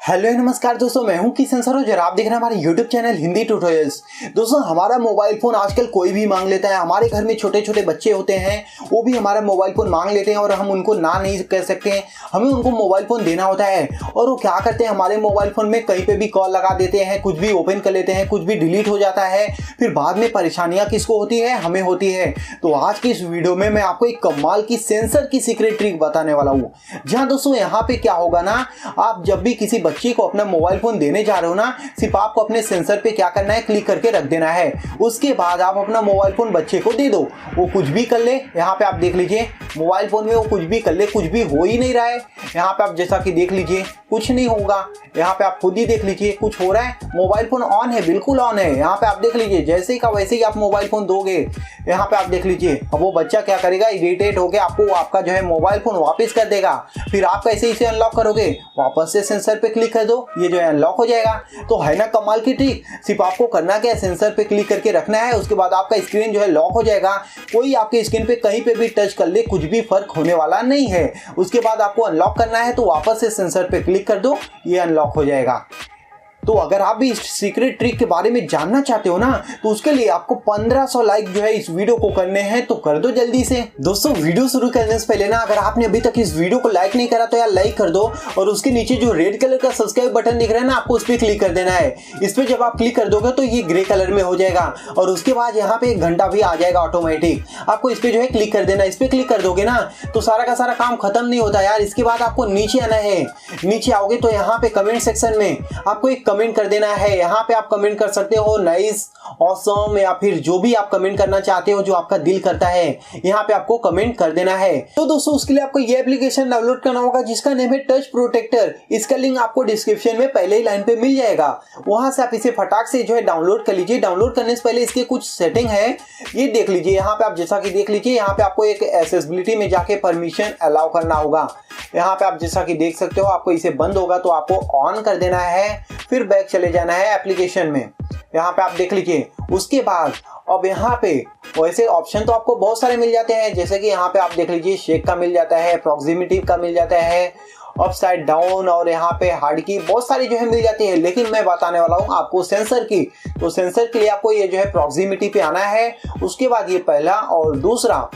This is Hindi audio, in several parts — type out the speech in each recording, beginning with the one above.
हेलो नमस्कार दोस्तों, मैं हूं किशन सर और आप देख रहे हैं हमारे यूट्यूब चैनल हिंदी ट्यूटोरियल्स। दोस्तों, हमारा मोबाइल फोन आजकल कोई भी मांग लेता है। हमारे घर में छोटे छोटे बच्चे होते हैं, वो भी हमारा मोबाइल फोन मांग लेते हैं और हम उनको ना नहीं कह सकते हैं। हमें उनको मोबाइल फोन देना होता है और वो क्या करते हैं, हमारे मोबाइल फोन में कहीं पे भी कॉल लगा देते हैं, कुछ भी ओपन कर लेते हैं, कुछ भी डिलीट हो जाता है। फिर बाद में परेशानियां किसको होती है? हमें होती है। तो आज की इस वीडियो में मैं आपको एक कमाल की सेंसर की सीक्रेट ट्रिक बताने वाला हूँ। जहाँ दोस्तों यहाँ पे क्या होगा ना, आप जब भी किसी बच्चे को अपना मोबाइल फोन देने जा रहे हो ना, सिर्फ आपको अपने सेंसर पे क्या करना है, क्लिक करके रख देना है। उसके बाद आप अपना मोबाइल फोन बच्चे को दे दो, वो कुछ भी कर ले। यहाँ पे आप देख लीजिए मोबाइल फोन में वो कुछ भी कर ले, कुछ भी हो ही नहीं रहा है। यहाँ पे आप जैसा कि देख लीजिए कुछ नहीं होगा। यहाँ पे आप खुद ही देख लीजिए कुछ हो रहा है, मोबाइल फोन ऑन है, बिल्कुल ऑन है। यहाँ पे आप देख लीजिए जैसे ही का वैसे ही आप मोबाइल फोन दोगे, यहाँ पे आप देख लीजिए अब वो बच्चा क्या करेगा, इरिटेट होकर आपको आपका जो है मोबाइल फोन वापस कर देगा। फिर आप कैसे इसे अनलॉक करोगे, वापस से सेंसर पे क्लिक कर दो, ये जो है अनलॉक हो जाएगा। तो है ना कमाल की ट्रिक। सिर्फ आपको करना क्या है, सेंसर पे क्लिक करके रखना है, उसके बाद आपका स्क्रीन जो है लॉक हो जाएगा। कोई आपके स्क्रीन पे कहीं पे भी टच कर ले, कुछ भी फर्क होने वाला नहीं है। उसके बाद आपको अनलॉक करना है तो वापस से सेंसर पे क्लिक कर दो, ये अनलॉक हो जाएगा। तो अगर आप भी इस सीक्रेट ट्रिक के बारे में जानना चाहते हो ना, तो उसके लिए आपको 1500 लाइक जो है इस वीडियो को करने हैं, तो कर दो जल्दी से। दोस्तों, वीडियो शुरू करने से पहले ना, अगर आपने अभी तक इस वीडियो को लाइक नहीं करा तो यार लाइक कर दो और उसके नीचे जो रेड कलर का सब्सक्राइब बटन दिख रहा है ना, आपको उस पर क्लिक कर देना है। इस पर जब आप क्लिक कर दोगे तो ये ग्रे कलर में हो जाएगा और उसके बाद यहाँ पे एक घंटा भी आ जाएगा ऑटोमेटिक। आपको इस पर जो है क्लिक कर देना। इस पर क्लिक कर दोगे ना तो सारा का सारा काम खत्म नहीं होता यार। इसके बाद आपको नीचे आना है। नीचे आओगे तो यहाँ पे कमेंट सेक्शन में आपको एक कमेंट कर देना है। यहाँ पे आप कमेंट कर सकते हो नाइस, ऑसम, या फिर जो भी आप कमेंट करना चाहते हो, जो आपका दिल करता है, यहाँ पे आपको कमेंट कर देना है। तो दोस्तों, उसके लिए आपको ये एप्लीकेशन डाउनलोड करना होगा जिसका नेम है टच प्रोटेक्टर। इसका लिंक आपको डिस्क्रिप्शन में पहले ही लाइन पे मिल जाएगा। वहां से आप इसे फटाक से जो है डाउनलोड कर लीजिए। डाउनलोड करने से पहले इसके कुछ सेटिंग है, ये देख लीजिए। यहाँ पे आप जैसा कि देख लीजिए, यहाँ पे आपको एक एक्सेसिबिलिटी में जाके परमिशन अलाउ करना होगा। यहाँ पे आप जैसा कि देख सकते हो, आपको इसे बंद होगा तो आपको ऑन कर देना है, फिर बैक चले जाना है एप्लीकेशन में। यहाँ पे आप देख लीजिए। उसके बाद अब यहाँ पे वैसे ऑप्शन तो आपको बहुत सारे मिल जाते हैं, जैसे कि यहाँ पे आप देख लीजिए शेक का मिल जाता है, प्रॉक्सिमिटी का मिल जाता है, अपसाइड डाउन, और यहाँ पे हार्ड की बहुत सारी जो है मिल जाती है। लेकिन मैं बताने वाला हूँ आपको सेंसर की। तो सेंसर के लिए आपको ये जो है प्रॉक्सिमिटी पे आना है। उसके बाद ये पहला और दूसरा,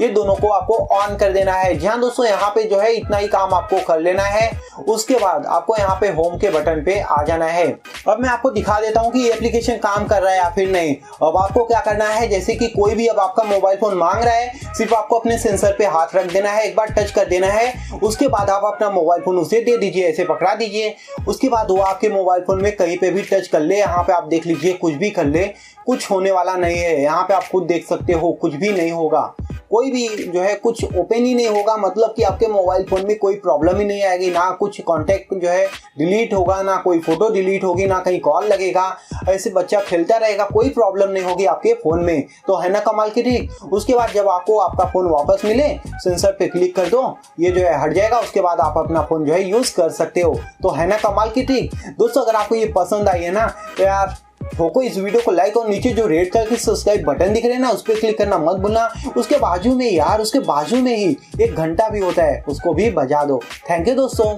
ये दोनों को आपको ऑन कर देना है। जी हाँ दोस्तों, यहाँ पे जो है इतना ही काम आपको कर लेना है। उसके बाद आपको यहाँ पे होम के बटन पे आ जाना है। अब मैं आपको दिखा देता हूँ कि ये एप्लीकेशन काम कर रहा है या फिर नहीं। अब आपको क्या करना है, जैसे कि कोई भी अब आपका मोबाइल फोन मांग रहा है, सिर्फ आपको अपने सेंसर पे हाथ रख देना है, एक बार टच कर देना है। उसके बाद आप अपना मोबाइल फोन उसे दे दीजिए, ऐसे पकड़ा दीजिए। उसके बाद वो आपके मोबाइल फोन में कहीं पे भी टच कर ले, यहाँ पे आप देख लीजिए कुछ भी कर ले, कुछ होने वाला नहीं है। यहाँ पे आप खुद देख सकते हो, कुछ भी नहीं होगा, कोई भी जो है कुछ ओपन ही नहीं होगा। मतलब कि आपके मोबाइल फोन में कोई प्रॉब्लम ही नहीं आएगी, ना कुछ कांटेक्ट जो है डिलीट होगा, ना कोई फोटो डिलीट होगी, ना कहीं कॉल लगेगा। ऐसे बच्चा खेलता रहेगा, कोई प्रॉब्लम नहीं होगी आपके फोन में। तो है ना कमाल की ट्रिक। उसके बाद जब आपको आपका फोन वापस मिले, सेंसर पे क्लिक कर दो, ये जो है हट जाएगा। उसके बाद आप अपना फोन जो है यूज कर सकते हो। तो है ना कमाल की ट्रिक। दोस्तों, अगर आपको ये पसंद आई है ना, तो यार ठोको इस वीडियो को लाइक और नीचे जो रेड कलर की सब्सक्राइब बटन दिख रहे हैं ना, उस पर क्लिक करना मत भूलना। उसके बाजू में यार, उसके बाजू में ही एक घंटा भी होता है, उसको भी बजा दो। थैंक यू दोस्तों।